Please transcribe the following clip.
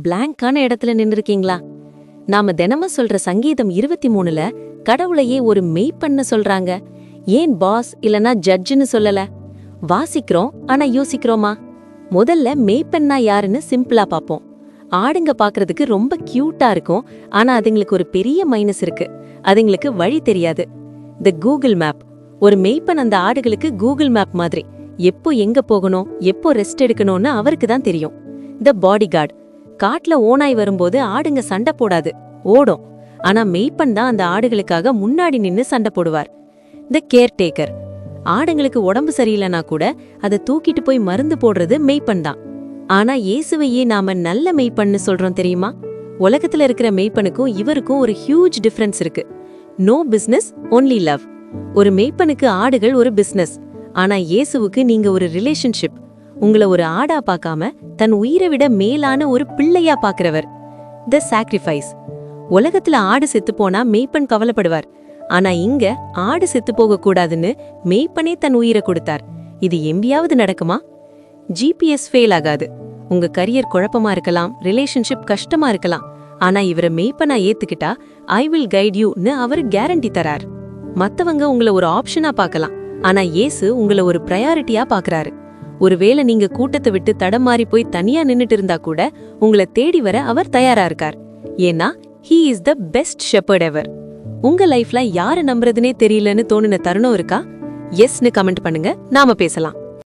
பிளாங்கான இடத்துல நின்னுருக்கீங்களா? நாம தினமும் சொல்ற சங்கீதம் 23ல கடவுளையே ஒரு மெய்ப்பண்ண சொல்றாங்க. ஏன் பாஸ் இல்லனா ஜட்ஜ்னு சொல்லல? வாசிக்கிறோம், ஆனா யோசிக்கிறோமா? முதல்ல மெய்ப்பெண்ணா யாருன்னு சிம்பிளா பாப்போம். ஆடுங்க பாக்குறதுக்கு ரொம்ப கியூட்டா இருக்கும், ஆனா அதுங்களுக்கு ஒரு பெரிய மைனஸ் இருக்கு. அதுங்களுக்கு வழி தெரியாது. தி கூகுள் மேப். ஒரு மெய்ப்பன் அந்த ஆடுகளுக்கு கூகுள் மேப் மாதிரி. எப்போ எங்க போகணும், எப்போ ரெஸ்ட் எடுக்கணும்னு அவருக்கு தான் தெரியும். தி பாடிகார்டு. காட்டுல ஓனாய் வரும்போது ஆடுங்க சண்டை போடாது, ஓடும். ஆனா மெய்ப்பன் தான் அந்த ஆடுகளுக்காக முன்னாடி நின்னு சண்டை போடுவார். தி கேர்டேக்கர். ஆடுங்களுக்கு உடம்பு சரியில்லைனா கூட அதை தூக்கிட்டு போய் மருந்து போடுறது மெய்ப்பன் தான். ஆனா இயேசுவையே நாம நல்ல மெய்ப்பன்னு சொல்றோம் தெரியுமா? உலகத்துல இருக்கிற மெய்ப்பனுக்கும் இவருக்கும் ஒரு ஹியூஜ் டிஃபரன்ஸ் இருக்கு. No business, only love. ஒரு மெய்ப்பனுக்கு ஆடுகள் ஒரு பிசினஸ், ஆனா இயேசுவுக்கு நீங்க ஒரு ரிலேஷன்ஷிப். உங்களை ஒரு ஆடா பார்க்காம தன் உயிரை விட மேலான ஒரு பிள்ளையா பாக்குறவர். தி சாக்ரிஃபைஸ். உலகத்துல ஆடு செத்து போனா மெய்ப்பன் கவலைப்படுவார், ஆனா இங்க ஆடு செத்து போக கூடாதுன்னு மெய்ப்பனே தன் உயிரை கொடுத்தார். இது எம்பியாவது நடக்குமா? ஜிபிஎஸ் ஃபெயில் ஆகாது. உங்க கரியர் குழப்பமா இருக்கலாம், ரிலேஷன்ஷிப் கஷ்டமா இருக்கலாம், ஆனா இவரை மெய்ப்பனா ஏத்துக்கிட்டா ஐ வில் கைட் யூன்னு அவர் கேரண்டி தரார். மத்தவங்க உங்களை ஒரு ஆப்ஷனா பார்க்கலாம், ஆனா இயேசு உங்களை ஒரு பிரையாரிட்டியா பாக்குறாரு. ஒருவேளை நீங்க கூட்டத்தை விட்டு தடமாறி போய் தனியா நின்னுட்டு இருந்தா கூட உங்களை தேடி வர அவர் தயாரா இருக்கார். ஏன்னா he is the best shepherd ever. உங்க லைஃப்ல யாரை நம்புறதுனே தெரியலன்னு தோணுன தருணம் இருக்கா? எஸ்னு கமெண்ட் பண்ணுங்க, நாம பேசலாம்.